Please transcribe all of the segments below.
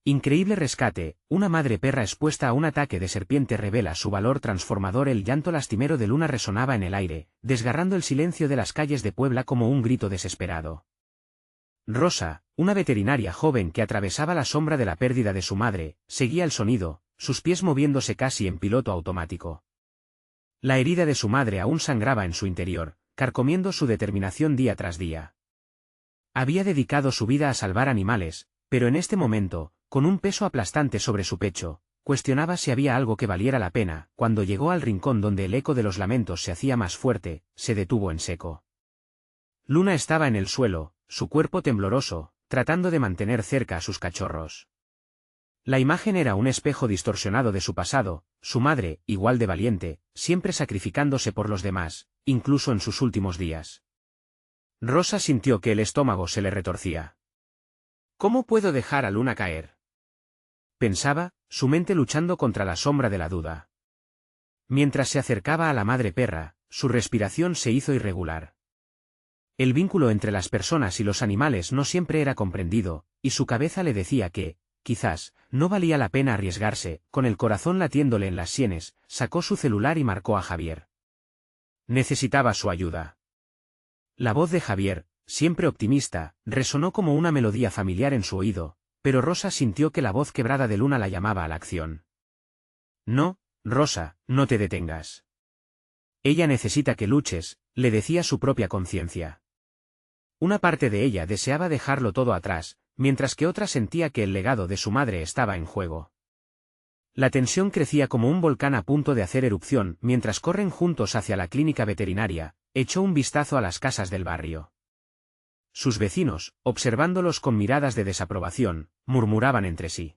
Increíble rescate, una madre perra expuesta a un ataque de serpiente revela su valor transformador. El llanto lastimero de Luna resonaba en el aire, desgarrando el silencio de las calles de Puebla como un grito desesperado. Rosa, una veterinaria joven que atravesaba la sombra de la pérdida de su madre, seguía el sonido, sus pies moviéndose casi en piloto automático. La herida de su madre aún sangraba en su interior, carcomiendo su determinación día tras día. Había dedicado su vida a salvar animales, pero en este momento, con un peso aplastante sobre su pecho, cuestionaba si había algo que valiera la pena. Cuando llegó al rincón donde el eco de los lamentos se hacía más fuerte, se detuvo en seco. Luna estaba en el suelo, su cuerpo tembloroso, tratando de mantener cerca a sus cachorros. La imagen era un espejo distorsionado de su pasado, su madre, igual de valiente, siempre sacrificándose por los demás, incluso en sus últimos días. Rosa sintió que el estómago se le retorcía. ¿Cómo puedo dejar a Luna caer?, pensaba, su mente luchando contra la sombra de la duda. Mientras se acercaba a la madre perra, su respiración se hizo irregular. El vínculo entre las personas y los animales no siempre era comprendido, y su cabeza le decía que, quizás, no valía la pena arriesgarse. Con el corazón latiéndole en las sienes, sacó su celular y marcó a Javier. Necesitaba su ayuda. La voz de Javier, siempre optimista, resonó como una melodía familiar en su oído, pero Rosa sintió que la voz quebrada de Luna la llamaba a la acción. No, Rosa, no te detengas. Ella necesita que luches, le decía su propia conciencia. Una parte de ella deseaba dejarlo todo atrás, mientras que otra sentía que el legado de su madre estaba en juego. La tensión crecía como un volcán a punto de hacer erupción. Mientras corren juntos hacia la clínica veterinaria, echó un vistazo a las casas del barrio. Sus vecinos, observándolos con miradas de desaprobación, murmuraban entre sí.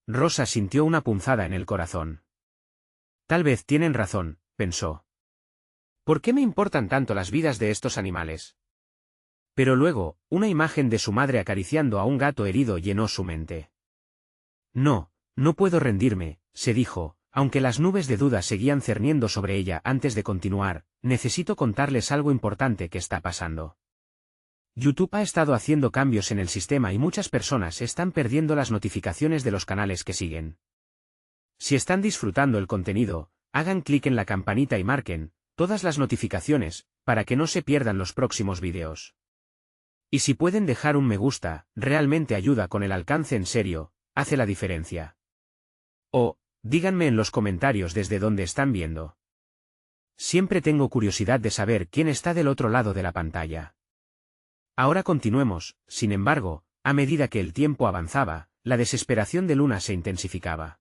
Rosa sintió una punzada en el corazón. Tal vez tienen razón, pensó. ¿Por qué me importan tanto las vidas de estos animales? Pero luego, una imagen de su madre acariciando a un gato herido llenó su mente. No, no puedo rendirme, se dijo, aunque las nubes de duda seguían cerniendo sobre ella. Antes de continuar, necesito contarles algo importante que está pasando. YouTube ha estado haciendo cambios en el sistema y muchas personas están perdiendo las notificaciones de los canales que siguen. Si están disfrutando el contenido, hagan clic en la campanita y marquen todas las notificaciones, para que no se pierdan los próximos vídeos. Y si pueden dejar un me gusta, realmente ayuda con el alcance. En serio, hace la diferencia. O, díganme en los comentarios desde dónde están viendo. Siempre tengo curiosidad de saber quién está del otro lado de la pantalla. Ahora continuemos. Sin embargo, a medida que el tiempo avanzaba, la desesperación de Luna se intensificaba.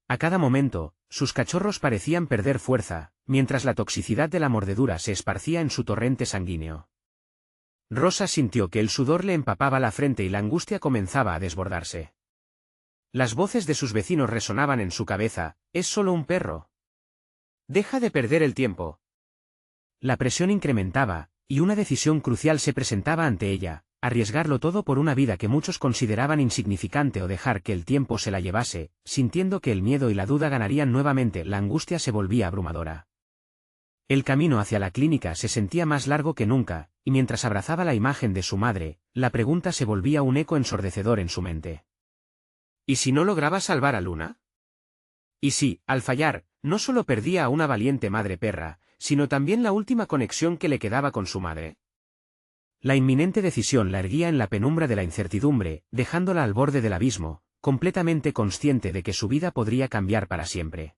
A cada momento, sus cachorros parecían perder fuerza, mientras la toxicidad de la mordedura se esparcía en su torrente sanguíneo. Rosa sintió que el sudor le empapaba la frente y la angustia comenzaba a desbordarse. Las voces de sus vecinos resonaban en su cabeza. «Es solo un perro. Deja de perder el tiempo». La presión incrementaba, y una decisión crucial se presentaba ante ella: arriesgarlo todo por una vida que muchos consideraban insignificante o dejar que el tiempo se la llevase. Sintiendo que el miedo y la duda ganarían nuevamente, la angustia se volvía abrumadora. El camino hacia la clínica se sentía más largo que nunca, y mientras abrazaba la imagen de su madre, la pregunta se volvía un eco ensordecedor en su mente. ¿Y si no lograba salvar a Luna? ¿Y si, al fallar, no solo perdía a una valiente madre perra, sino también la última conexión que le quedaba con su madre? La inminente decisión la erguía en la penumbra de la incertidumbre, dejándola al borde del abismo, completamente consciente de que su vida podría cambiar para siempre.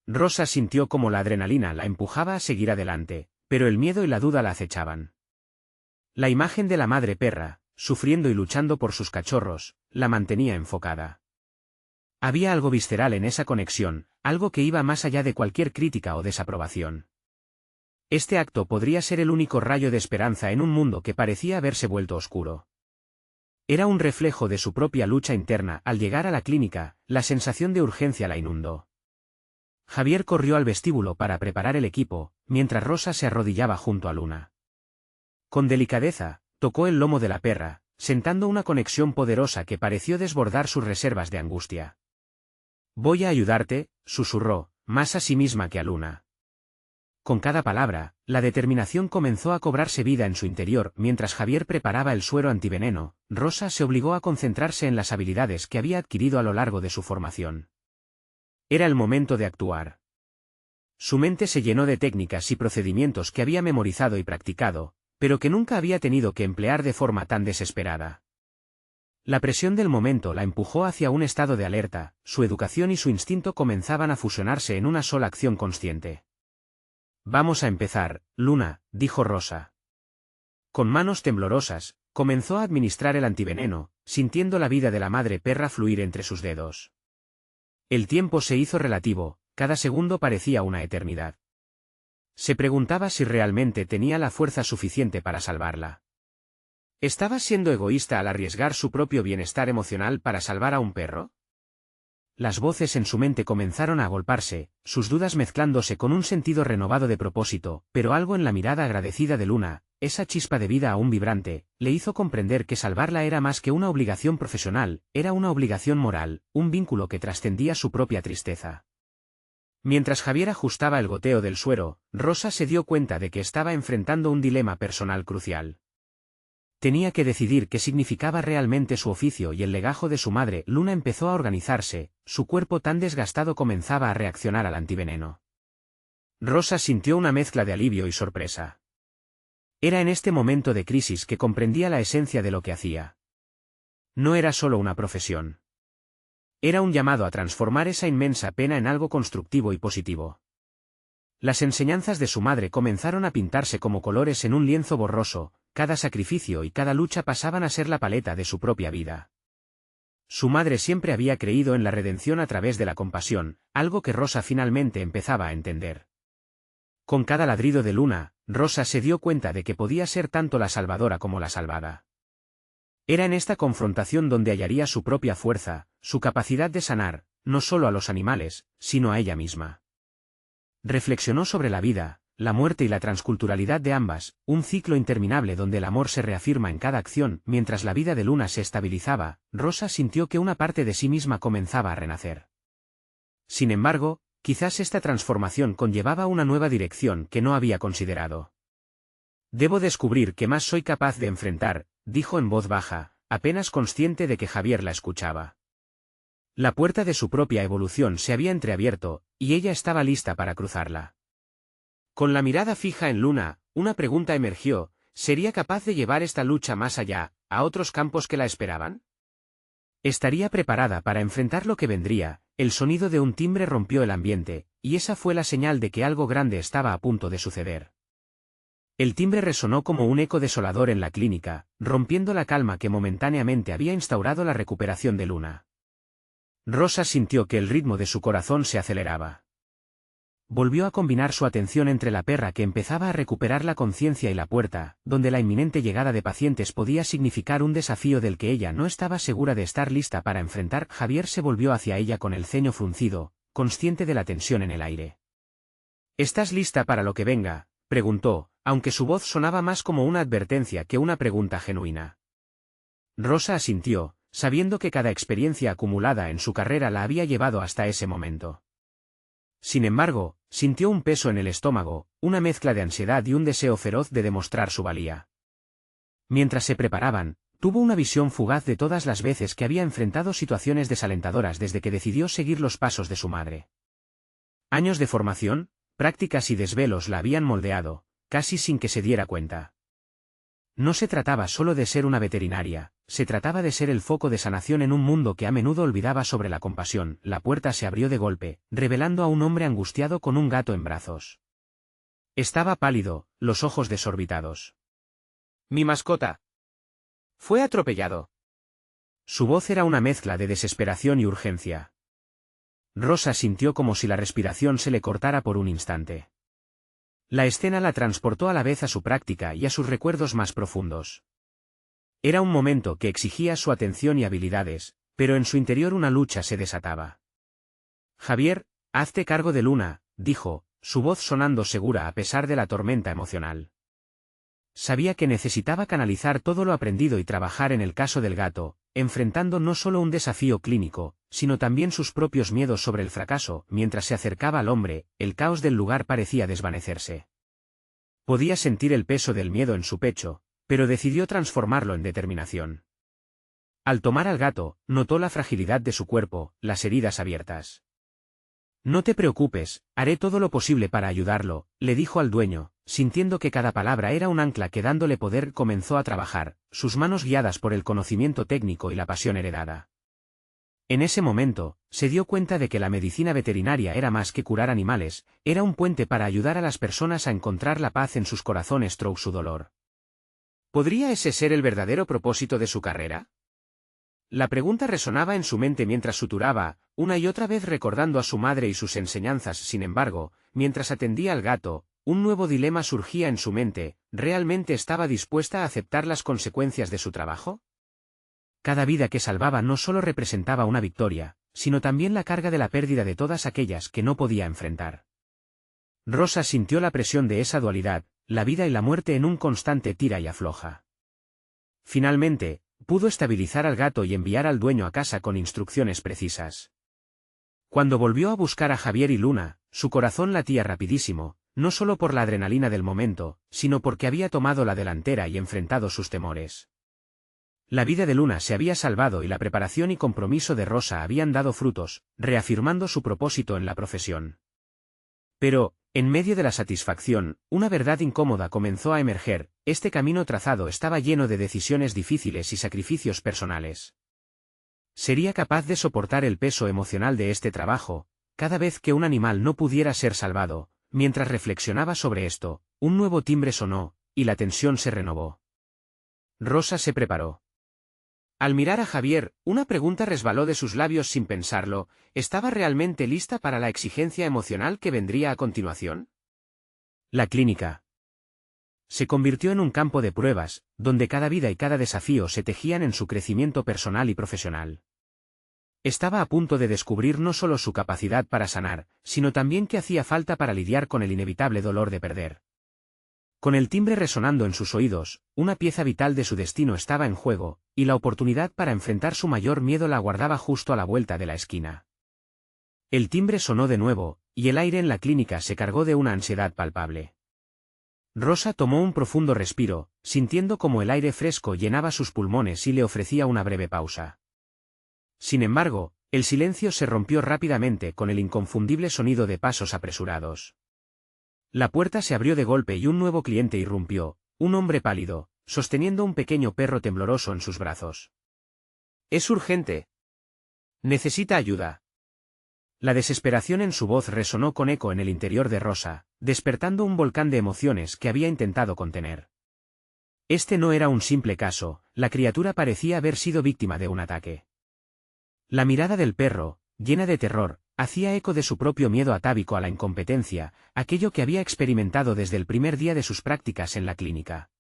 Rosa sintió como la adrenalina la empujaba a seguir adelante, pero el miedo y la duda la acechaban. La imagen de la madre perra, sufriendo y luchando por sus cachorros, la mantenía enfocada. Había algo visceral en esa conexión, algo que iba más allá de cualquier crítica o desaprobación. Este acto podría ser el único rayo de esperanza en un mundo que parecía haberse vuelto oscuro. Era un reflejo de su propia lucha interna. Al llegar a la clínica, la sensación de urgencia la inundó. Javier corrió al vestíbulo para preparar el equipo, mientras Rosa se arrodillaba junto a Luna. Con delicadeza, tocó el lomo de la perra, sentando una conexión poderosa que pareció desbordar sus reservas de angustia. «Voy a ayudarte», susurró, más a sí misma que a Luna. Con cada palabra, la determinación comenzó a cobrarse vida en su interior. Mientras Javier preparaba el suero antiveneno, Rosa se obligó a concentrarse en las habilidades que había adquirido a lo largo de su formación. Era el momento de actuar. Su mente se llenó de técnicas y procedimientos que había memorizado y practicado, pero que nunca había tenido que emplear de forma tan desesperada. La presión del momento la empujó hacia un estado de alerta. Su educación y su instinto comenzaban a fusionarse en una sola acción consciente. «Vamos a empezar, Luna», dijo Rosa. Con manos temblorosas, comenzó a administrar el antiveneno, sintiendo la vida de la madre perra fluir entre sus dedos. El tiempo se hizo relativo, cada segundo parecía una eternidad. Se preguntaba si realmente tenía la fuerza suficiente para salvarla. ¿Estaba siendo egoísta al arriesgar su propio bienestar emocional para salvar a un perro? Las voces en su mente comenzaron a agolparse, sus dudas mezclándose con un sentido renovado de propósito, pero algo en la mirada agradecida de Luna, esa chispa de vida aún vibrante, le hizo comprender que salvarla era más que una obligación profesional, era una obligación moral, un vínculo que trascendía su propia tristeza. Mientras Javier ajustaba el goteo del suero, Rosa se dio cuenta de que estaba enfrentando un dilema personal crucial. Tenía que decidir qué significaba realmente su oficio y el legajo de su madre. Luna empezó a organizarse, su cuerpo tan desgastado comenzaba a reaccionar al antiveneno. Rosa sintió una mezcla de alivio y sorpresa. Era en este momento de crisis que comprendía la esencia de lo que hacía. No era solo una profesión. Era un llamado a transformar esa inmensa pena en algo constructivo y positivo. Las enseñanzas de su madre comenzaron a pintarse como colores en un lienzo borroso. Cada sacrificio y cada lucha pasaban a ser la paleta de su propia vida. Su madre siempre había creído en la redención a través de la compasión, algo que Rosa finalmente empezaba a entender. Con cada ladrido de Luna, Rosa se dio cuenta de que podía ser tanto la salvadora como la salvada. Era en esta confrontación donde hallaría su propia fuerza, su capacidad de sanar, no solo a los animales, sino a ella misma. Reflexionó sobre la vida, la muerte y la transculturalidad de ambas, un ciclo interminable donde el amor se reafirma en cada acción. Mientras la vida de Luna se estabilizaba, Rosa sintió que una parte de sí misma comenzaba a renacer. Sin embargo, quizás esta transformación conllevaba una nueva dirección que no había considerado. «Debo descubrir qué más soy capaz de enfrentar», dijo en voz baja, apenas consciente de que Javier la escuchaba. La puerta de su propia evolución se había entreabierto, y ella estaba lista para cruzarla. Con la mirada fija en Luna, una pregunta emergió: ¿sería capaz de llevar esta lucha más allá, a otros campos que la esperaban? ¿Estaría preparada para enfrentar lo que vendría? El sonido de un timbre rompió el ambiente, y esa fue la señal de que algo grande estaba a punto de suceder. El timbre resonó como un eco desolador en la clínica, rompiendo la calma que momentáneamente había instaurado la recuperación de Luna. Rosa sintió que el ritmo de su corazón se aceleraba. Volvió a combinar su atención entre la perra que empezaba a recuperar la conciencia y la puerta, donde la inminente llegada de pacientes podía significar un desafío del que ella no estaba segura de estar lista para enfrentar. Javier se volvió hacia ella con el ceño fruncido, consciente de la tensión en el aire. «¿Estás lista para lo que venga?», preguntó, aunque su voz sonaba más como una advertencia que una pregunta genuina. Rosa asintió, sabiendo que cada experiencia acumulada en su carrera la había llevado hasta ese momento. Sin embargo, sintió un peso en el estómago, una mezcla de ansiedad y un deseo feroz de demostrar su valía. Mientras se preparaban, tuvo una visión fugaz de todas las veces que había enfrentado situaciones desalentadoras desde que decidió seguir los pasos de su madre. Años de formación, prácticas y desvelos la habían moldeado, casi sin que se diera cuenta. No se trataba solo de ser una veterinaria, se trataba de ser el foco de sanación en un mundo que a menudo olvidaba sobre la compasión. La puerta se abrió de golpe, revelando a un hombre angustiado con un gato en brazos. Estaba pálido, los ojos desorbitados. «Mi mascota. Fue atropellado». Su voz era una mezcla de desesperación y urgencia. Rosa sintió como si la respiración se le cortara por un instante. La escena la transportó a la vez a su práctica y a sus recuerdos más profundos. Era un momento que exigía su atención y habilidades, pero en su interior una lucha se desataba. «Javier, hazte cargo de Luna», dijo, su voz sonando segura a pesar de la tormenta emocional. Sabía que necesitaba canalizar todo lo aprendido y trabajar en el caso del gato, enfrentando no solo un desafío clínico, sino también sus propios miedos sobre el fracaso. Mientras se acercaba al hombre, el caos del lugar parecía desvanecerse. Podía sentir el peso del miedo en su pecho, pero decidió transformarlo en determinación. Al tomar al gato, notó la fragilidad de su cuerpo, las heridas abiertas. «No te preocupes, haré todo lo posible para ayudarlo», le dijo al dueño, sintiendo que cada palabra era un ancla que dándole poder comenzó a trabajar, sus manos guiadas por el conocimiento técnico y la pasión heredada. En ese momento, se dio cuenta de que la medicina veterinaria era más que curar animales, era un puente para ayudar a las personas a encontrar la paz en sus corazones tras su dolor. ¿Podría ese ser el verdadero propósito de su carrera? La pregunta resonaba en su mente mientras suturaba, una y otra vez recordando a su madre y sus enseñanzas. Sin embargo, mientras atendía al gato, un nuevo dilema surgía en su mente. ¿Realmente estaba dispuesta a aceptar las consecuencias de su trabajo? Cada vida que salvaba no solo representaba una victoria, sino también la carga de la pérdida de todas aquellas que no podía enfrentar. Rosa sintió la presión de esa dualidad, la vida y la muerte en un constante tira y afloja. Finalmente, pudo estabilizar al gato y enviar al dueño a casa con instrucciones precisas. Cuando volvió a buscar a Javier y Luna, su corazón latía rapidísimo, no solo por la adrenalina del momento, sino porque había tomado la delantera y enfrentado sus temores. La vida de Luna se había salvado y la preparación y compromiso de Rosa habían dado frutos, reafirmando su propósito en la profesión. Pero, en medio de la satisfacción, una verdad incómoda comenzó a emerger. Este camino trazado estaba lleno de decisiones difíciles y sacrificios personales. ¿Sería capaz de soportar el peso emocional de este trabajo, cada vez que un animal no pudiera ser salvado? Mientras reflexionaba sobre esto, un nuevo timbre sonó, y la tensión se renovó. Rosa se preparó. Al mirar a Javier, una pregunta resbaló de sus labios sin pensarlo. ¿Estaba realmente lista para la exigencia emocional que vendría a continuación? La clínica se convirtió en un campo de pruebas, donde cada vida y cada desafío se tejían en su crecimiento personal y profesional. Estaba a punto de descubrir no solo su capacidad para sanar, sino también qué hacía falta para lidiar con el inevitable dolor de perder. Con el timbre resonando en sus oídos, una pieza vital de su destino estaba en juego, y la oportunidad para enfrentar su mayor miedo la guardaba justo a la vuelta de la esquina. El timbre sonó de nuevo, y el aire en la clínica se cargó de una ansiedad palpable. Rosa tomó un profundo respiro, sintiendo como el aire fresco llenaba sus pulmones y le ofrecía una breve pausa. Sin embargo, el silencio se rompió rápidamente con el inconfundible sonido de pasos apresurados. La puerta se abrió de golpe y un nuevo cliente irrumpió, un hombre pálido, sosteniendo un pequeño perro tembloroso en sus brazos. «Es urgente. Necesita ayuda». La desesperación en su voz resonó con eco en el interior de Rosa, despertando un volcán de emociones que había intentado contener. Este no era un simple caso, la criatura parecía haber sido víctima de un ataque. La mirada del perro, llena de terror, hacía eco de su propio miedo atávico a la incompetencia, aquello que había experimentado desde el primer día de sus prácticas en la clínica.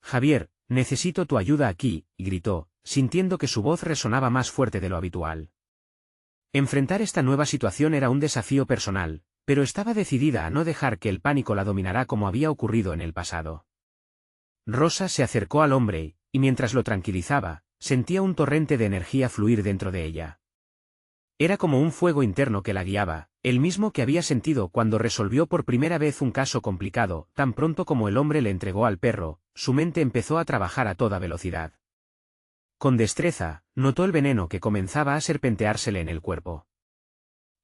«Javier, necesito tu ayuda aquí», gritó, sintiendo que su voz resonaba más fuerte de lo habitual. Enfrentar esta nueva situación era un desafío personal, pero estaba decidida a no dejar que el pánico la dominara como había ocurrido en el pasado. Rosa se acercó al hombre y mientras lo tranquilizaba, sentía un torrente de energía fluir dentro de ella. Era como un fuego interno que la guiaba, el mismo que había sentido cuando resolvió por primera vez un caso complicado. Tan pronto como el hombre le entregó al perro, su mente empezó a trabajar a toda velocidad. Con destreza, notó el veneno que comenzaba a serpenteársele en el cuerpo.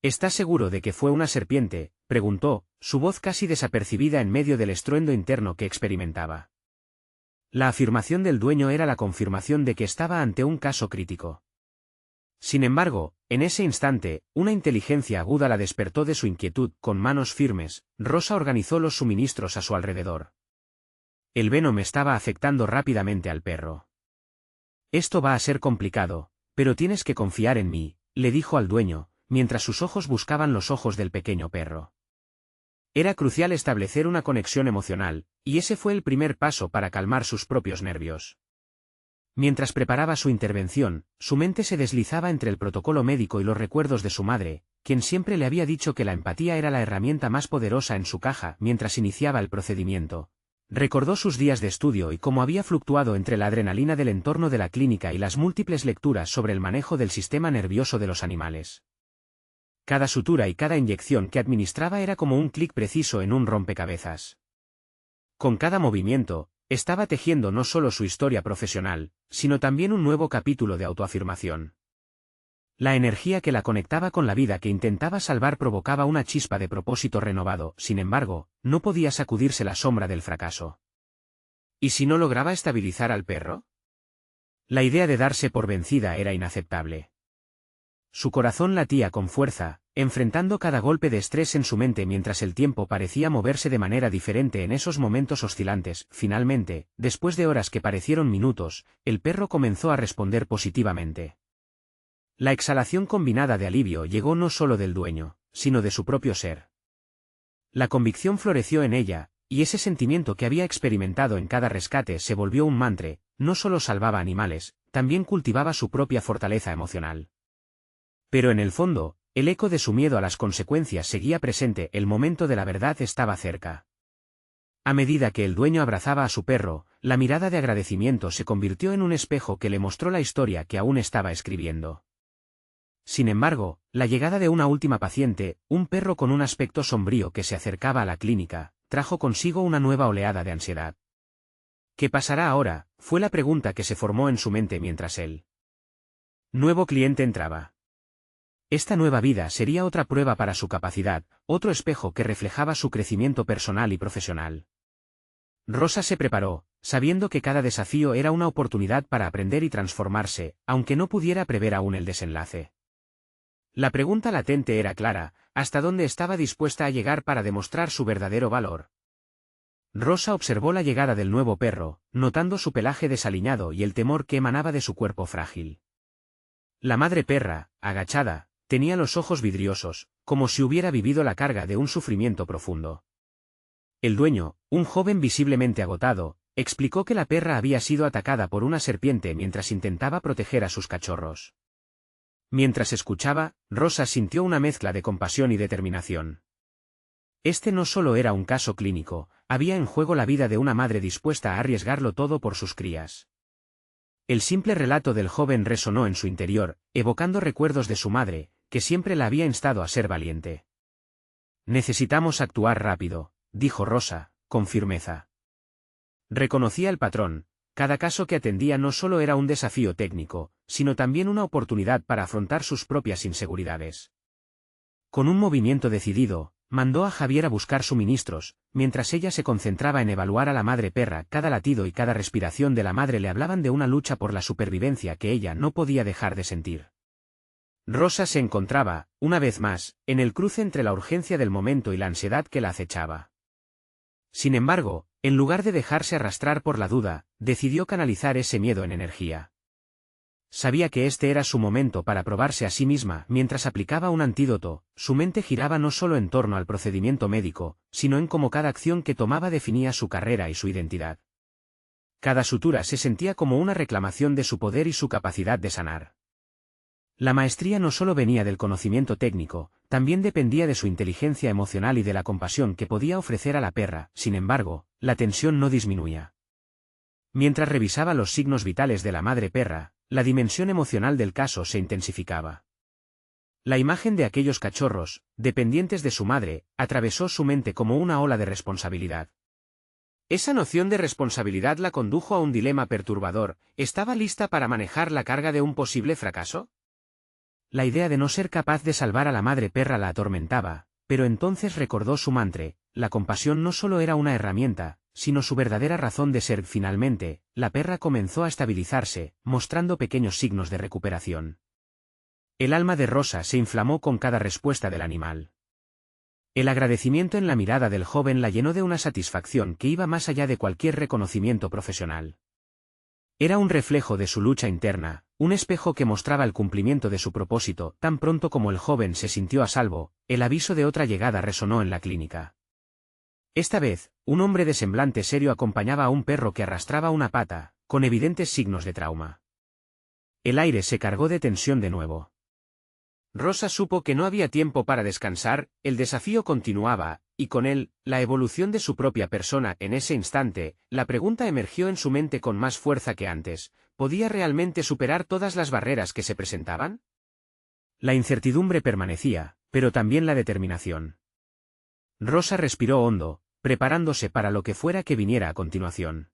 «¿Estás seguro de que fue una serpiente?», preguntó, su voz casi desapercibida en medio del estruendo interno que experimentaba. La afirmación del dueño era la confirmación de que estaba ante un caso crítico. Sin embargo, en ese instante, una inteligencia aguda la despertó de su inquietud. Con manos firmes, Rosa organizó los suministros a su alrededor. El venom estaba afectando rápidamente al perro. «Esto va a ser complicado, pero tienes que confiar en mí», le dijo al dueño, mientras sus ojos buscaban los ojos del pequeño perro. Era crucial establecer una conexión emocional, y ese fue el primer paso para calmar sus propios nervios. Mientras preparaba su intervención, su mente se deslizaba entre el protocolo médico y los recuerdos de su madre, quien siempre le había dicho que la empatía era la herramienta más poderosa en su caja. Mientras iniciaba el procedimiento, Recordó sus días de estudio y cómo había fluctuado entre la adrenalina del entorno de la clínica y las múltiples lecturas sobre el manejo del sistema nervioso de los animales. Cada sutura y cada inyección que administraba era como un clic preciso en un rompecabezas. Con cada movimiento, estaba tejiendo no solo su historia profesional, sino también un nuevo capítulo de autoafirmación. La energía que la conectaba con la vida que intentaba salvar provocaba una chispa de propósito renovado, sin embargo, no podía sacudirse la sombra del fracaso. ¿Y si no lograba estabilizar al perro? La idea de darse por vencida era inaceptable. Su corazón latía con fuerza, enfrentando cada golpe de estrés en su mente mientras el tiempo parecía moverse de manera diferente en esos momentos oscilantes. Finalmente, después de horas que parecieron minutos, el perro comenzó a responder positivamente. La exhalación combinada de alivio llegó no solo del dueño, sino de su propio ser. La convicción floreció en ella, y ese sentimiento que había experimentado en cada rescate se volvió un mantra. No solo salvaba animales, también cultivaba su propia fortaleza emocional. Pero en el fondo, el eco de su miedo a las consecuencias seguía presente. El momento de la verdad estaba cerca. A medida que el dueño abrazaba a su perro, la mirada de agradecimiento se convirtió en un espejo que le mostró la historia que aún estaba escribiendo. Sin embargo, la llegada de una última paciente, un perro con un aspecto sombrío que se acercaba a la clínica, trajo consigo una nueva oleada de ansiedad. ¿Qué pasará ahora?, fue la pregunta que se formó en su mente mientras el nuevo cliente entraba. Esta nueva vida sería otra prueba para su capacidad, otro espejo que reflejaba su crecimiento personal y profesional. Rosa se preparó, sabiendo que cada desafío era una oportunidad para aprender y transformarse, aunque no pudiera prever aún el desenlace. La pregunta latente era clara: ¿hasta dónde estaba dispuesta a llegar para demostrar su verdadero valor? Rosa observó la llegada del nuevo perro, notando su pelaje desaliñado y el temor que emanaba de su cuerpo frágil. La madre perra, agachada, tenía los ojos vidriosos, como si hubiera vivido la carga de un sufrimiento profundo. El dueño, un joven visiblemente agotado, explicó que la perra había sido atacada por una serpiente mientras intentaba proteger a sus cachorros. Mientras escuchaba, Rosa sintió una mezcla de compasión y determinación. Este no solo era un caso clínico, había en juego la vida de una madre dispuesta a arriesgarlo todo por sus crías. El simple relato del joven resonó en su interior, evocando recuerdos de su madre, que siempre la había instado a ser valiente. «Necesitamos actuar rápido», dijo Rosa, con firmeza. Reconocía el patrón: cada caso que atendía no solo era un desafío técnico, sino también una oportunidad para afrontar sus propias inseguridades. Con un movimiento decidido, mandó a Javier a buscar suministros, mientras ella se concentraba en evaluar a la madre perra. Cada latido y cada respiración de la madre le hablaban de una lucha por la supervivencia que ella no podía dejar de sentir. Rosa se encontraba, una vez más, en el cruce entre la urgencia del momento y la ansiedad que la acechaba. Sin embargo, en lugar de dejarse arrastrar por la duda, decidió canalizar ese miedo en energía. Sabía que este era su momento para probarse a sí misma. Mientras aplicaba un antídoto, su mente giraba no solo en torno al procedimiento médico, sino en cómo cada acción que tomaba definía su carrera y su identidad. Cada sutura se sentía como una reclamación de su poder y su capacidad de sanar. La maestría no solo venía del conocimiento técnico, también dependía de su inteligencia emocional y de la compasión que podía ofrecer a la perra. Sin embargo, la tensión no disminuía. Mientras revisaba los signos vitales de la madre perra, la dimensión emocional del caso se intensificaba. La imagen de aquellos cachorros, dependientes de su madre, atravesó su mente como una ola de responsabilidad. Esa noción de responsabilidad la condujo a un dilema perturbador: ¿estaba lista para manejar la carga de un posible fracaso? La idea de no ser capaz de salvar a la madre perra la atormentaba, pero entonces recordó su mantra: la compasión no solo era una herramienta, sino su verdadera razón de ser. Finalmente, la perra comenzó a estabilizarse, mostrando pequeños signos de recuperación. El alma de Rosa se inflamó con cada respuesta del animal. El agradecimiento en la mirada del joven la llenó de una satisfacción que iba más allá de cualquier reconocimiento profesional. Era un reflejo de su lucha interna, un espejo que mostraba el cumplimiento de su propósito. Tan pronto como el joven se sintió a salvo, el aviso de otra llegada resonó en la clínica. Esta vez, un hombre de semblante serio acompañaba a un perro que arrastraba una pata, con evidentes signos de trauma. El aire se cargó de tensión de nuevo. Rosa supo que no había tiempo para descansar, el desafío continuaba, y con él, la evolución de su propia persona. En ese instante, la pregunta emergió en su mente con más fuerza que antes: ¿podía realmente superar todas las barreras que se presentaban? La incertidumbre permanecía, pero también la determinación. Rosa respiró hondo, preparándose para lo que fuera que viniera a continuación.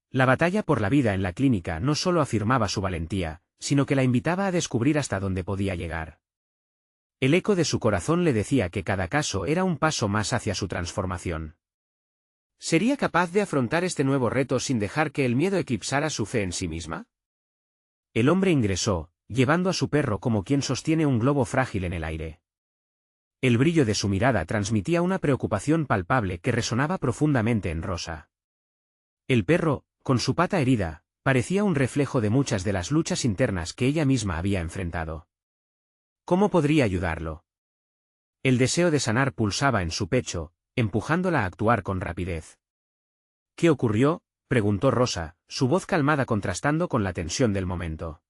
La batalla por la vida en la clínica no solo afirmaba su valentía, sino que la invitaba a descubrir hasta dónde podía llegar. El eco de su corazón le decía que cada caso era un paso más hacia su transformación. ¿Sería capaz de afrontar este nuevo reto sin dejar que el miedo eclipsara su fe en sí misma? El hombre ingresó, llevando a su perro como quien sostiene un globo frágil en el aire. El brillo de su mirada transmitía una preocupación palpable que resonaba profundamente en Rosa. El perro, con su pata herida, parecía un reflejo de muchas de las luchas internas que ella misma había enfrentado. ¿Cómo podría ayudarlo? El deseo de sanar pulsaba en su pecho, empujándola a actuar con rapidez. ¿Qué ocurrió?, preguntó Rosa, su voz calmada contrastando con la tensión del momento.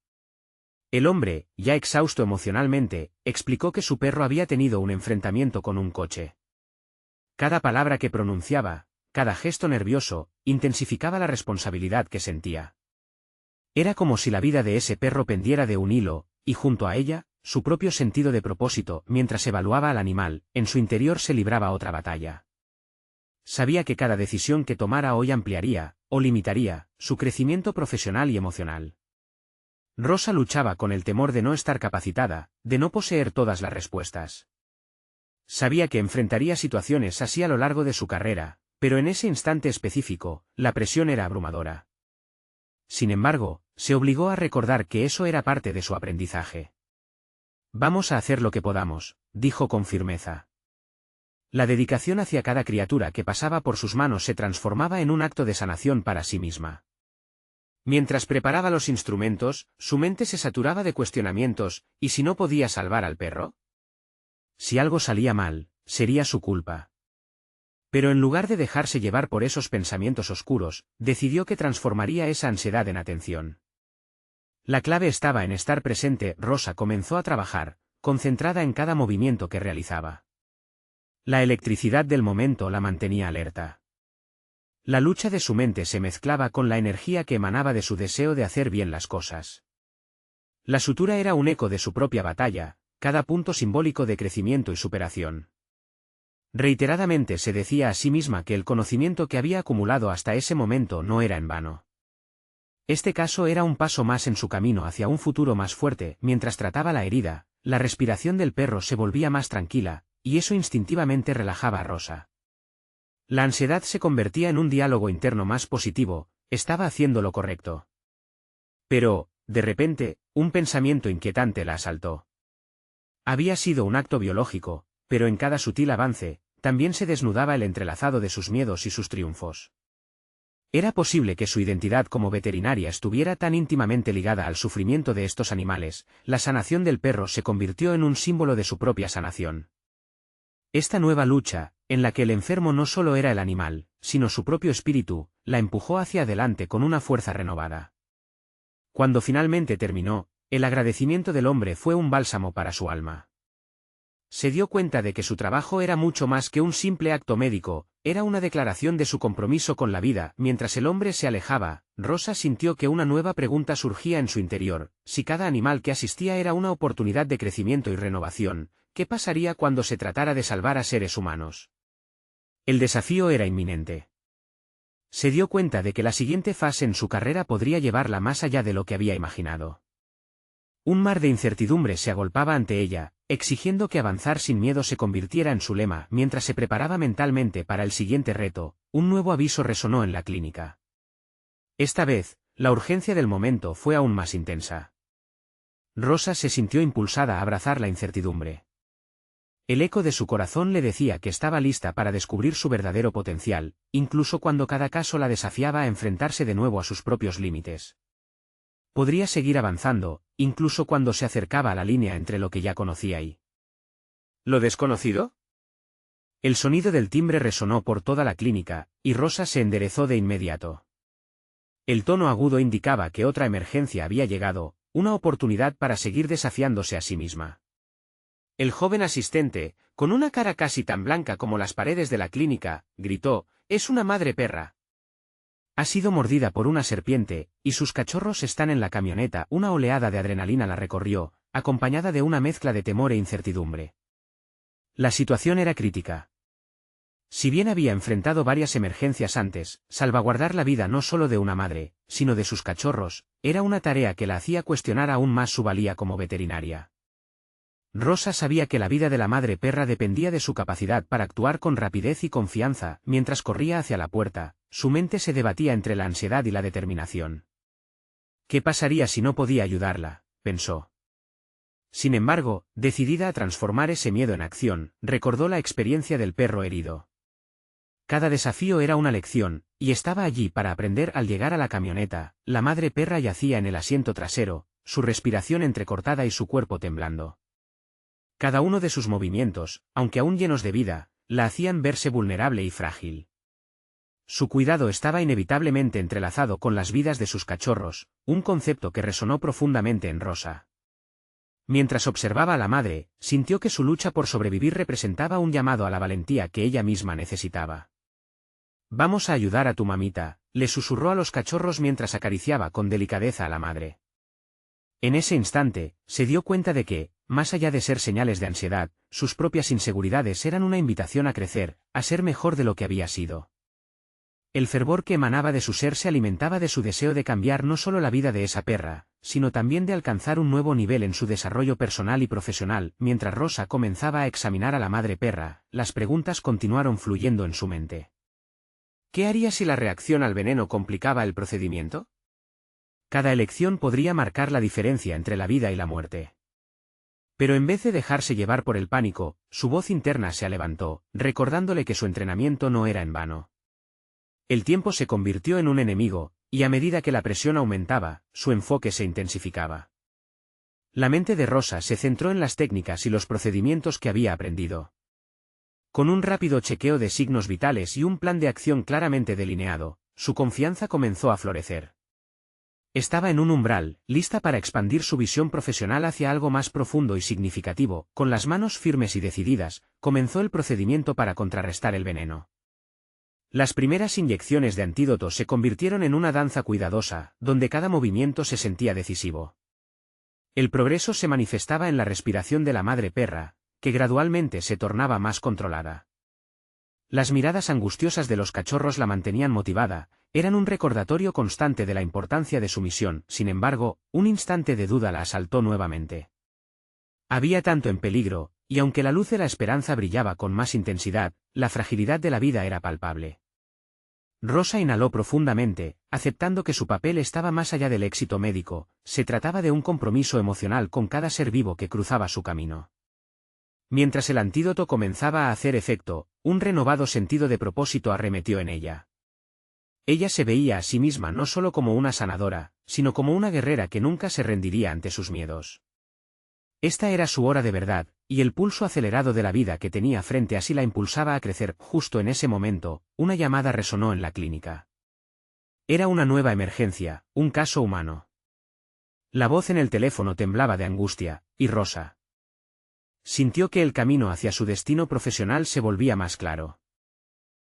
El hombre, ya exhausto emocionalmente, explicó que su perro había tenido un enfrentamiento con un coche. Cada palabra que pronunciaba, cada gesto nervioso, intensificaba la responsabilidad que sentía. Era como si la vida de ese perro pendiera de un hilo, y junto a ella, su propio sentido de propósito. Mientras evaluaba al animal, en su interior se libraba otra batalla. Sabía que cada decisión que tomara hoy ampliaría, o limitaría, su crecimiento profesional y emocional. Rosa luchaba con el temor de no estar capacitada, de no poseer todas las respuestas. Sabía que enfrentaría situaciones así a lo largo de su carrera, pero en ese instante específico, la presión era abrumadora. Sin embargo, se obligó a recordar que eso era parte de su aprendizaje. «Vamos a hacer lo que podamos», dijo con firmeza. La dedicación hacia cada criatura que pasaba por sus manos se transformaba en un acto de sanación para sí misma. Mientras preparaba los instrumentos, su mente se saturaba de cuestionamientos: ¿y si no podía salvar al perro? Si algo salía mal, sería su culpa. Pero en lugar de dejarse llevar por esos pensamientos oscuros, decidió que transformaría esa ansiedad en atención. La clave estaba en estar presente. Rosa comenzó a trabajar, concentrada en cada movimiento que realizaba. La electricidad del momento la mantenía alerta. La lucha de su mente se mezclaba con la energía que emanaba de su deseo de hacer bien las cosas. La sutura era un eco de su propia batalla, cada punto simbólico de crecimiento y superación. Reiteradamente se decía a sí misma que el conocimiento que había acumulado hasta ese momento no era en vano. Este caso era un paso más en su camino hacia un futuro más fuerte. Mientras trataba la herida, la respiración del perro se volvía más tranquila, y eso instintivamente relajaba a Rosa. La ansiedad se convertía en un diálogo interno más positivo: estaba haciendo lo correcto. Pero, de repente, un pensamiento inquietante la asaltó. Había sido un acto biológico, pero en cada sutil avance, también se desnudaba el entrelazado de sus miedos y sus triunfos. ¿Era posible que su identidad como veterinaria estuviera tan íntimamente ligada al sufrimiento de estos animales? La sanación del perro se convirtió en un símbolo de su propia sanación. Esta nueva lucha, en la que el enfermo no solo era el animal, sino su propio espíritu, la empujó hacia adelante con una fuerza renovada. Cuando finalmente terminó, el agradecimiento del hombre fue un bálsamo para su alma. Se dio cuenta de que su trabajo era mucho más que un simple acto médico, era una declaración de su compromiso con la vida. Mientras el hombre se alejaba, Rosa sintió que una nueva pregunta surgía en su interior: si cada animal que asistía era una oportunidad de crecimiento y renovación, ¿qué pasaría cuando se tratara de salvar a seres humanos? El desafío era inminente. Se dio cuenta de que la siguiente fase en su carrera podría llevarla más allá de lo que había imaginado. Un mar de incertidumbre se agolpaba ante ella, exigiendo que avanzar sin miedo se convirtiera en su lema. Mientras se preparaba mentalmente para el siguiente reto, un nuevo aviso resonó en la clínica. Esta vez, la urgencia del momento fue aún más intensa. Rosa se sintió impulsada a abrazar la incertidumbre. El eco de su corazón le decía que estaba lista para descubrir su verdadero potencial, incluso cuando cada caso la desafiaba a enfrentarse de nuevo a sus propios límites. Podría seguir avanzando, incluso cuando se acercaba a la línea entre lo que ya conocía y ¿lo desconocido? El sonido del timbre resonó por toda la clínica, y Rosa se enderezó de inmediato. El tono agudo indicaba que otra emergencia había llegado, una oportunidad para seguir desafiándose a sí misma. El joven asistente, Con una cara casi tan blanca como las paredes de la clínica, gritó, «Es una madre perra. Ha sido mordida por una serpiente, y sus cachorros están en la camioneta». Una oleada de adrenalina la recorrió, acompañada de una mezcla de temor e incertidumbre. La situación era crítica. Si bien había enfrentado varias emergencias antes, salvaguardar la vida no solo de una madre, sino de sus cachorros, era una tarea que la hacía cuestionar aún más su valía como veterinaria. Rosa sabía que la vida de la madre perra dependía de su capacidad para actuar con rapidez y confianza. Mientras corría hacia la puerta, su mente se debatía entre la ansiedad y la determinación. ¿Qué pasaría si no podía ayudarla?, pensó. Sin embargo, decidida a transformar ese miedo en acción, recordó la experiencia del perro herido. Cada desafío era una lección, y estaba allí para aprender. Al llegar a la camioneta, la madre perra yacía en el asiento trasero, su respiración entrecortada y su cuerpo temblando. Cada uno de sus movimientos, aunque aún llenos de vida, la hacían verse vulnerable y frágil. Su cuidado estaba inevitablemente entrelazado con las vidas de sus cachorros, un concepto que resonó profundamente en Rosa. Mientras observaba a la madre, sintió que su lucha por sobrevivir representaba un llamado a la valentía que ella misma necesitaba. «Vamos a ayudar a tu mamita», le susurró a los cachorros mientras acariciaba con delicadeza a la madre. En ese instante, se dio cuenta de que, más allá de ser señales de ansiedad, sus propias inseguridades eran una invitación a crecer, a ser mejor de lo que había sido. El fervor que emanaba de su ser se alimentaba de su deseo de cambiar no solo la vida de esa perra, sino también de alcanzar un nuevo nivel en su desarrollo personal y profesional. Mientras Rosa comenzaba a examinar a la madre perra, las preguntas continuaron fluyendo en su mente. ¿Qué haría si la reacción al veneno complicaba el procedimiento? Cada elección podría marcar la diferencia entre la vida y la muerte. Pero en vez de dejarse llevar por el pánico, su voz interna se levantó, recordándole que su entrenamiento no era en vano. El tiempo se convirtió en un enemigo, y a medida que la presión aumentaba, su enfoque se intensificaba. La mente de Rosa se centró en las técnicas y los procedimientos que había aprendido. Con un rápido chequeo de signos vitales y un plan de acción claramente delineado, su confianza comenzó a florecer. Estaba en un umbral, lista para expandir su visión profesional hacia algo más profundo y significativo. Con las manos firmes y decididas, comenzó el procedimiento para contrarrestar el veneno. Las primeras inyecciones de antídoto se convirtieron en una danza cuidadosa, donde cada movimiento se sentía decisivo. El progreso se manifestaba en la respiración de la madre perra, que gradualmente se tornaba más controlada. Las miradas angustiosas de los cachorros la mantenían motivada, eran un recordatorio constante de la importancia de su misión. Sin embargo, un instante de duda la asaltó nuevamente. Había tanto en peligro, y aunque la luz de la esperanza brillaba con más intensidad, la fragilidad de la vida era palpable. Rosa inhaló profundamente, aceptando que su papel estaba más allá del éxito médico. Se trataba de un compromiso emocional con cada ser vivo que cruzaba su camino. Mientras el antídoto comenzaba a hacer efecto, un renovado sentido de propósito arremetió en ella. Ella se veía a sí misma no solo como una sanadora, sino como una guerrera que nunca se rendiría ante sus miedos. Esta era su hora de verdad, y el pulso acelerado de la vida que tenía frente a sí la impulsaba a crecer. Justo en ese momento, una llamada resonó en la clínica. Era una nueva emergencia, un caso humano. La voz en el teléfono temblaba de angustia, y Rosa sintió que el camino hacia su destino profesional se volvía más claro.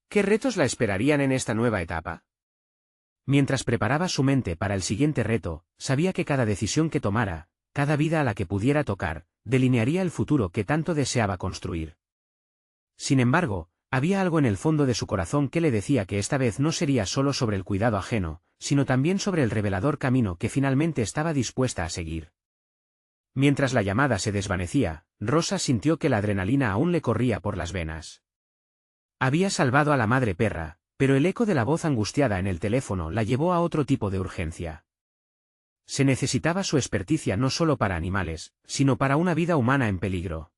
¿Qué retos la esperarían en esta nueva etapa? Mientras preparaba su mente para el siguiente reto, sabía que cada decisión que tomara, cada vida a la que pudiera tocar, delinearía el futuro que tanto deseaba construir. Sin embargo, había algo en el fondo de su corazón que le decía que esta vez no sería solo sobre el cuidado ajeno, sino también sobre el revelador camino que finalmente estaba dispuesta a seguir. Mientras la llamada se desvanecía, Rosa sintió que la adrenalina aún le corría por las venas. Había salvado a la madre perra, pero el eco de la voz angustiada en el teléfono la llevó a otro tipo de urgencia. Se necesitaba su experticia no solo para animales, sino para una vida humana en peligro.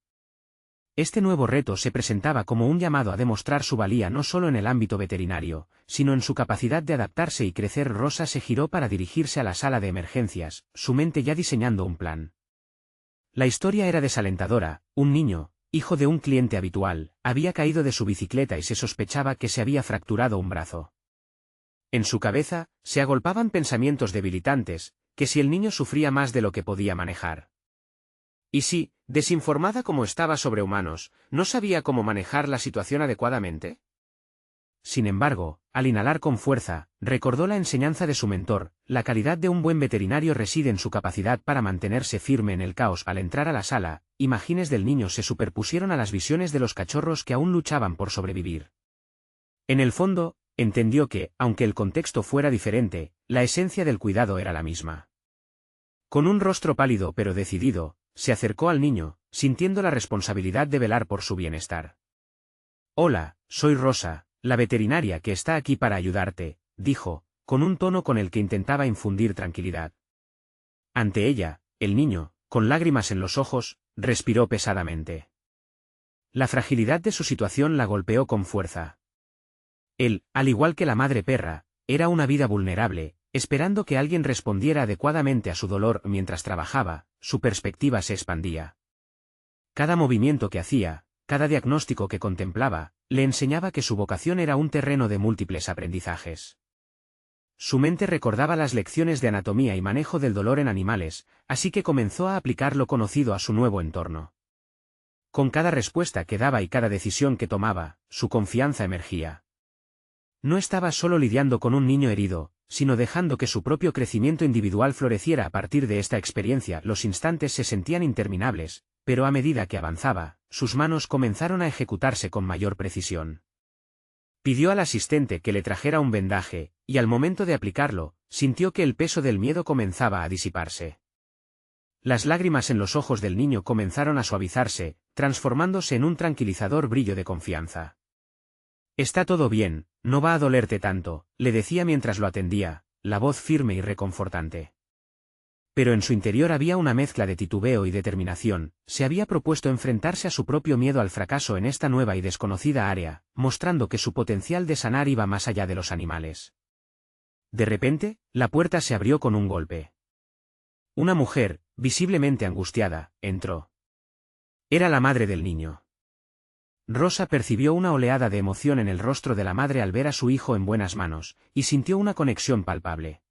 Este nuevo reto se presentaba como un llamado a demostrar su valía no solo en el ámbito veterinario, sino en su capacidad de adaptarse y crecer. Rosa se giró para dirigirse a la sala de emergencias, su mente ya diseñando un plan. La historia era desalentadora. Un niño, hijo de un cliente habitual, había caído de su bicicleta y se sospechaba que se había fracturado un brazo. En su cabeza, se agolpaban pensamientos debilitantes, que si el niño sufría más de lo que podía manejar. Y si, desinformada como estaba sobre humanos, no sabía cómo manejar la situación adecuadamente. Sin embargo, al inhalar con fuerza, recordó la enseñanza de su mentor: la calidad de un buen veterinario reside en su capacidad para mantenerse firme en el caos. Al entrar a la sala, imágenes del niño se superpusieron a las visiones de los cachorros que aún luchaban por sobrevivir. En el fondo, entendió que, aunque el contexto fuera diferente, la esencia del cuidado era la misma. Con un rostro pálido pero decidido, se acercó al niño, sintiendo la responsabilidad de velar por su bienestar. «Hola, soy Rosa, la veterinaria que está aquí para ayudarte», dijo, con un tono con el que intentaba infundir tranquilidad. Ante ella, el niño, con lágrimas en los ojos, respiró pesadamente. La fragilidad de su situación la golpeó con fuerza. Él, al igual que la madre perra, era una vida vulnerable, esperando que alguien respondiera adecuadamente a su dolor. Mientras trabajaba, su perspectiva se expandía. Cada movimiento que hacía, cada diagnóstico que contemplaba, le enseñaba que su vocación era un terreno de múltiples aprendizajes. Su mente recordaba las lecciones de anatomía y manejo del dolor en animales, así que comenzó a aplicar lo conocido a su nuevo entorno. Con cada respuesta que daba y cada decisión que tomaba, su confianza emergía. No estaba solo lidiando con un niño herido, sino dejando que su propio crecimiento individual floreciera a partir de esta experiencia. Los instantes se sentían interminables, pero a medida que avanzaba, sus manos comenzaron a ejecutarse con mayor precisión. Pidió al asistente que le trajera un vendaje, y al momento de aplicarlo, sintió que el peso del miedo comenzaba a disiparse. Las lágrimas en los ojos del niño comenzaron a suavizarse, transformándose en un tranquilizador brillo de confianza. «Está todo bien, no va a dolerte tanto», le decía mientras lo atendía, la voz firme y reconfortante. Pero en su interior había una mezcla de titubeo y determinación. Se había propuesto enfrentarse a su propio miedo al fracaso en esta nueva y desconocida área, mostrando que su potencial de sanar iba más allá de los animales. De repente, la puerta se abrió con un golpe. Una mujer, visiblemente angustiada, entró. Era la madre del niño. Rosa percibió una oleada de emoción en el rostro de la madre al ver a su hijo en buenas manos, y sintió una conexión palpable.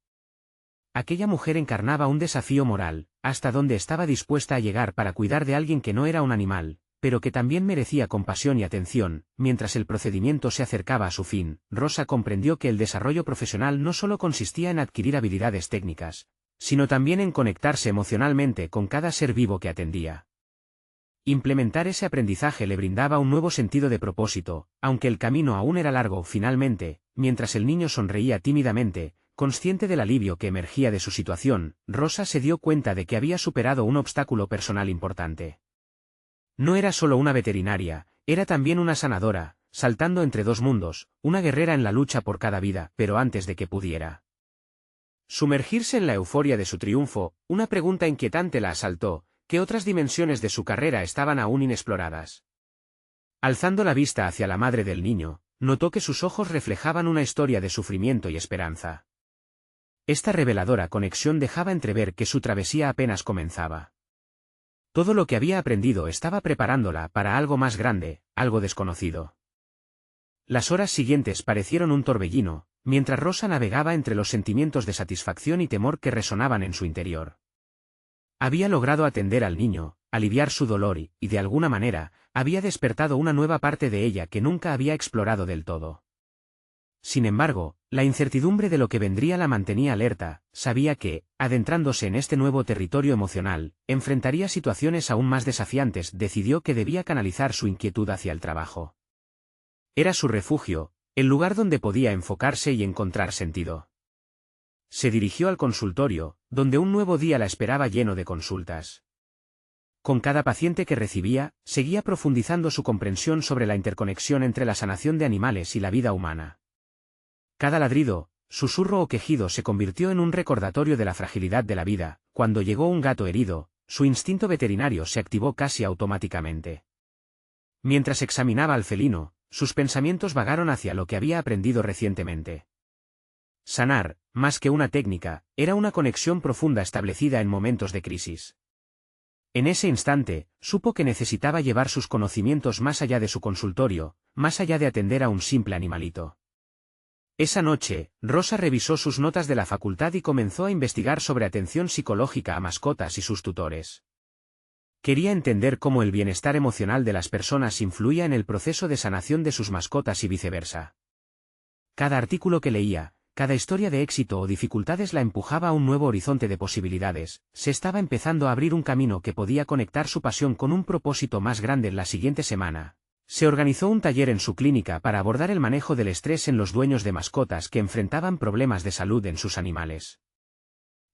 Aquella mujer encarnaba un desafío moral: hasta dónde estaba dispuesta a llegar para cuidar de alguien que no era un animal, pero que también merecía compasión y atención. Mientras el procedimiento se acercaba a su fin, Rosa comprendió que el desarrollo profesional no solo consistía en adquirir habilidades técnicas, sino también en conectarse emocionalmente con cada ser vivo que atendía. Implementar ese aprendizaje le brindaba un nuevo sentido de propósito, aunque el camino aún era largo. Finalmente, mientras el niño sonreía tímidamente, consciente del alivio que emergía de su situación, Rosa se dio cuenta de que había superado un obstáculo personal importante. No era solo una veterinaria, era también una sanadora, saltando entre dos mundos, una guerrera en la lucha por cada vida. Pero antes de que pudiera sumergirse en la euforia de su triunfo, una pregunta inquietante la asaltó: ¿qué otras dimensiones de su carrera estaban aún inexploradas? Alzando la vista hacia la madre del niño, notó que sus ojos reflejaban una historia de sufrimiento y esperanza. Esta reveladora conexión dejaba entrever que su travesía apenas comenzaba. Todo lo que había aprendido estaba preparándola para algo más grande, algo desconocido. Las horas siguientes parecieron un torbellino, mientras Rosa navegaba entre los sentimientos de satisfacción y temor que resonaban en su interior. Había logrado atender al niño, aliviar su dolor y, de alguna manera, había despertado una nueva parte de ella que nunca había explorado del todo. Sin embargo, la incertidumbre de lo que vendría la mantenía alerta. Sabía que, adentrándose en este nuevo territorio emocional, enfrentaría situaciones aún más desafiantes. Decidió que debía canalizar su inquietud hacia el trabajo. Era su refugio, el lugar donde podía enfocarse y encontrar sentido. Se dirigió al consultorio, donde un nuevo día la esperaba lleno de consultas. Con cada paciente que recibía, seguía profundizando su comprensión sobre la interconexión entre la sanación de animales y la vida humana. Cada ladrido, susurro o quejido se convirtió en un recordatorio de la fragilidad de la vida. Cuando llegó un gato herido, su instinto veterinario se activó casi automáticamente. Mientras examinaba al felino, sus pensamientos vagaron hacia lo que había aprendido recientemente. Sanar, más que una técnica, era una conexión profunda establecida en momentos de crisis. En ese instante, supo que necesitaba llevar sus conocimientos más allá de su consultorio, más allá de atender a un simple animalito. Esa noche, Rosa revisó sus notas de la facultad y comenzó a investigar sobre atención psicológica a mascotas y sus tutores. Quería entender cómo el bienestar emocional de las personas influía en el proceso de sanación de sus mascotas y viceversa. Cada artículo que leía, cada historia de éxito o dificultades la empujaba a un nuevo horizonte de posibilidades. Se estaba empezando a abrir un camino que podía conectar su pasión con un propósito más grande. La siguiente semana, se organizó un taller en su clínica para abordar el manejo del estrés en los dueños de mascotas que enfrentaban problemas de salud en sus animales.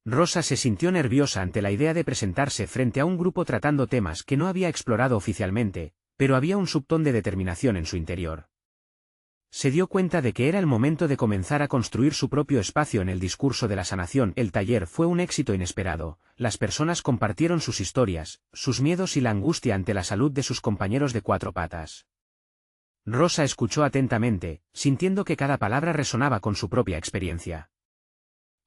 Rosa se sintió nerviosa ante la idea de presentarse frente a un grupo tratando temas que no había explorado oficialmente, pero había un subtón de determinación en su interior. Se dio cuenta de que era el momento de comenzar a construir su propio espacio en el discurso de la sanación. El taller fue un éxito inesperado. Las personas compartieron sus historias, sus miedos y la angustia ante la salud de sus compañeros de cuatro patas. Rosa escuchó atentamente, sintiendo que cada palabra resonaba con su propia experiencia.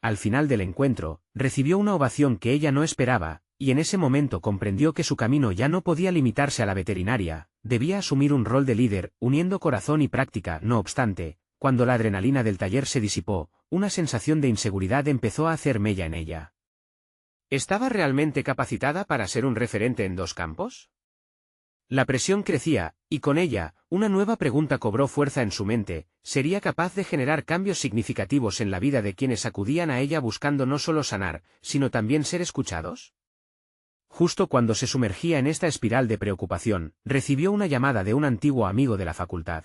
Al final del encuentro, recibió una ovación que ella no esperaba, y en ese momento comprendió que su camino ya no podía limitarse a la veterinaria, debía asumir un rol de líder, uniendo corazón y práctica. No obstante, cuando la adrenalina del taller se disipó, una sensación de inseguridad empezó a hacer mella en ella. ¿Estaba realmente capacitada para ser un referente en dos campos? La presión crecía, y con ella, una nueva pregunta cobró fuerza en su mente: ¿sería capaz de generar cambios significativos en la vida de quienes acudían a ella buscando no solo sanar, sino también ser escuchados? Justo cuando se sumergía en esta espiral de preocupación, recibió una llamada de un antiguo amigo de la facultad.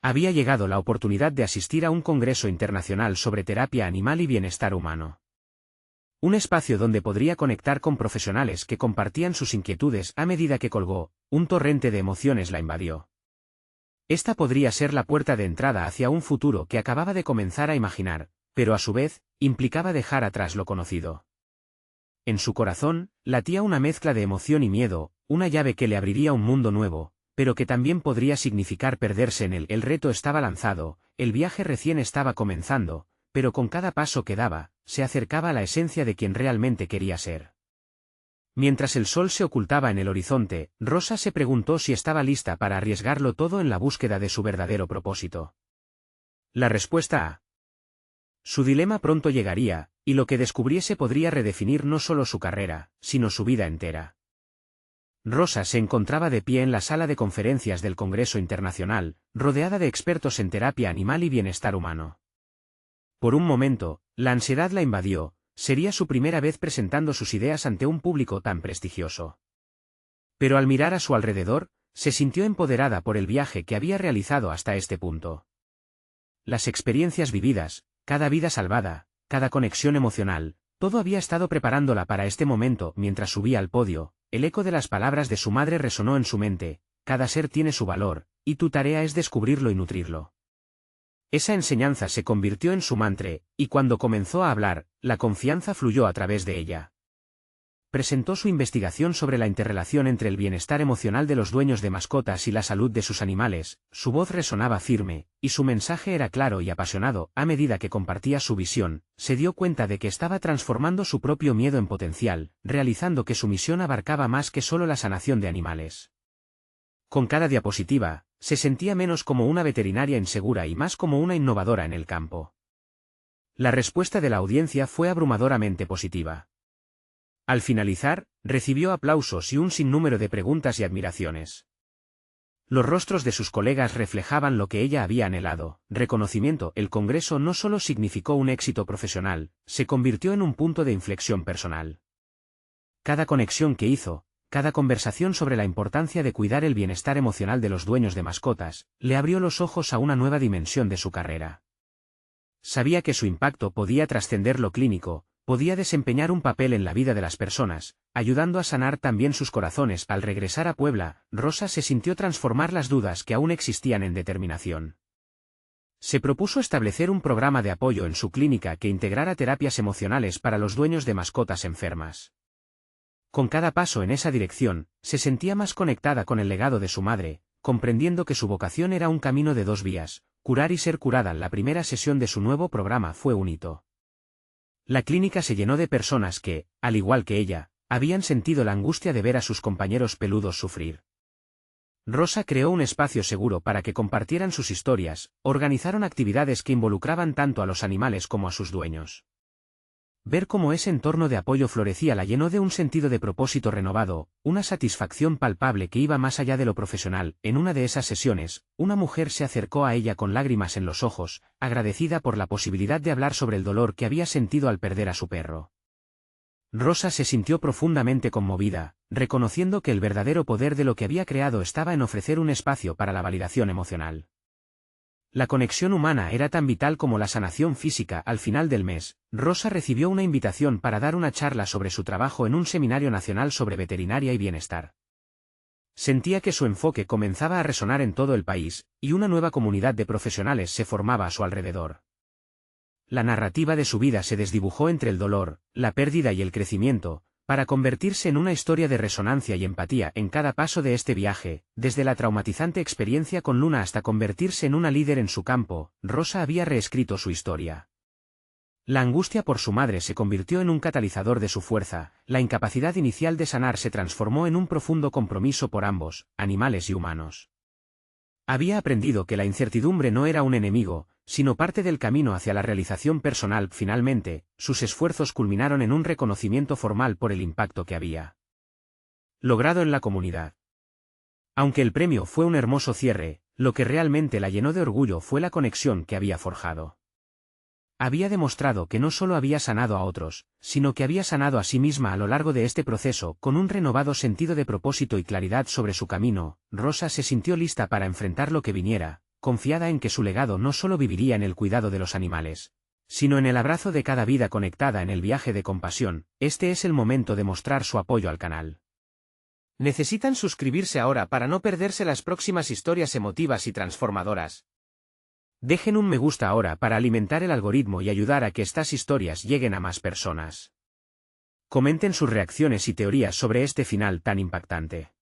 Había llegado la oportunidad de asistir a un congreso internacional sobre terapia animal y bienestar humano. Un espacio donde podría conectar con profesionales que compartían sus inquietudes. A medida que colgó, un torrente de emociones la invadió. Esta podría ser la puerta de entrada hacia un futuro que acababa de comenzar a imaginar, pero a su vez, implicaba dejar atrás lo conocido. En su corazón, latía una mezcla de emoción y miedo, una llave que le abriría un mundo nuevo, pero que también podría significar perderse en él. El reto estaba lanzado, el viaje recién estaba comenzando, pero con cada paso que daba, se acercaba a la esencia de quien realmente quería ser. Mientras el sol se ocultaba en el horizonte, Rosa se preguntó si estaba lista para arriesgarlo todo en la búsqueda de su verdadero propósito. La respuesta a su dilema pronto llegaría, y lo que descubriese podría redefinir no solo su carrera, sino su vida entera. Rosa se encontraba de pie en la sala de conferencias del Congreso Internacional, rodeada de expertos en terapia animal y bienestar humano. Por un momento, la ansiedad la invadió. Sería su primera vez presentando sus ideas ante un público tan prestigioso. Pero al mirar a su alrededor, se sintió empoderada por el viaje que había realizado hasta este punto. Las experiencias vividas, cada vida salvada, cada conexión emocional, todo había estado preparándola para este momento. Mientras subía al podio, el eco de las palabras de su madre resonó en su mente: cada ser tiene su valor, y tu tarea es descubrirlo y nutrirlo. Esa enseñanza se convirtió en su mantra, y cuando comenzó a hablar, la confianza fluyó a través de ella. Presentó su investigación sobre la interrelación entre el bienestar emocional de los dueños de mascotas y la salud de sus animales. Su voz resonaba firme, y su mensaje era claro y apasionado. A medida que compartía su visión, se dio cuenta de que estaba transformando su propio miedo en potencial, realizando que su misión abarcaba más que solo la sanación de animales. Con cada diapositiva, se sentía menos como una veterinaria insegura y más como una innovadora en el campo. La respuesta de la audiencia fue abrumadoramente positiva. Al finalizar, recibió aplausos y un sinnúmero de preguntas y admiraciones. Los rostros de sus colegas reflejaban lo que ella había anhelado: reconocimiento. El congreso no solo significó un éxito profesional, se convirtió en un punto de inflexión personal. Cada conexión que hizo, cada conversación sobre la importancia de cuidar el bienestar emocional de los dueños de mascotas, le abrió los ojos a una nueva dimensión de su carrera. Sabía que su impacto podía trascender lo clínico, podía desempeñar un papel en la vida de las personas, ayudando a sanar también sus corazones. Al regresar a Puebla, Rosa se sintió transformar las dudas que aún existían en determinación. Se propuso establecer un programa de apoyo en su clínica que integrara terapias emocionales para los dueños de mascotas enfermas. Con cada paso en esa dirección, se sentía más conectada con el legado de su madre, comprendiendo que su vocación era un camino de dos vías: curar y ser curada. La primera sesión de su nuevo programa fue un hito. La clínica se llenó de personas que, al igual que ella, habían sentido la angustia de ver a sus compañeros peludos sufrir. Rosa creó un espacio seguro para que compartieran sus historias, organizaron actividades que involucraban tanto a los animales como a sus dueños. Ver cómo ese entorno de apoyo florecía la llenó de un sentido de propósito renovado, una satisfacción palpable que iba más allá de lo profesional. En una de esas sesiones, una mujer se acercó a ella con lágrimas en los ojos, agradecida por la posibilidad de hablar sobre el dolor que había sentido al perder a su perro. Rosa se sintió profundamente conmovida, reconociendo que el verdadero poder de lo que había creado estaba en ofrecer un espacio para la validación emocional. La conexión humana era tan vital como la sanación física. Al final del mes, Rosa recibió una invitación para dar una charla sobre su trabajo en un seminario nacional sobre veterinaria y bienestar. Sentía que su enfoque comenzaba a resonar en todo el país, y una nueva comunidad de profesionales se formaba a su alrededor. La narrativa de su vida se desdibujó entre el dolor, la pérdida y el crecimiento, para convertirse en una historia de resonancia y empatía en cada paso de este viaje. Desde la traumatizante experiencia con Luna hasta convertirse en una líder en su campo, Rosa había reescrito su historia. La angustia por su madre se convirtió en un catalizador de su fuerza, la incapacidad inicial de sanar se transformó en un profundo compromiso por ambos, animales y humanos. Había aprendido que la incertidumbre no era un enemigo, sino parte del camino hacia la realización personal. Finalmente, sus esfuerzos culminaron en un reconocimiento formal por el impacto que había logrado en la comunidad. Aunque el premio fue un hermoso cierre, lo que realmente la llenó de orgullo fue la conexión que había forjado. Había demostrado que no solo había sanado a otros, sino que había sanado a sí misma a lo largo de este proceso. Con un renovado sentido de propósito y claridad sobre su camino, Rosa se sintió lista para enfrentar lo que viniera, confiada en que su legado no solo viviría en el cuidado de los animales, sino en el abrazo de cada vida conectada en el viaje de compasión. Este es el momento de mostrar su apoyo al canal. Necesitan suscribirse ahora para no perderse las próximas historias emotivas y transformadoras. Dejen un me gusta ahora para alimentar el algoritmo y ayudar a que estas historias lleguen a más personas. Comenten sus reacciones y teorías sobre este final tan impactante.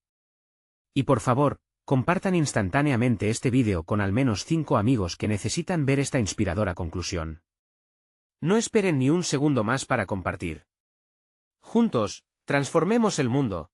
Y por favor, compartan instantáneamente este vídeo con al menos 5 amigos que necesitan ver esta inspiradora conclusión. No esperen ni un segundo más para compartir. Juntos, transformemos el mundo.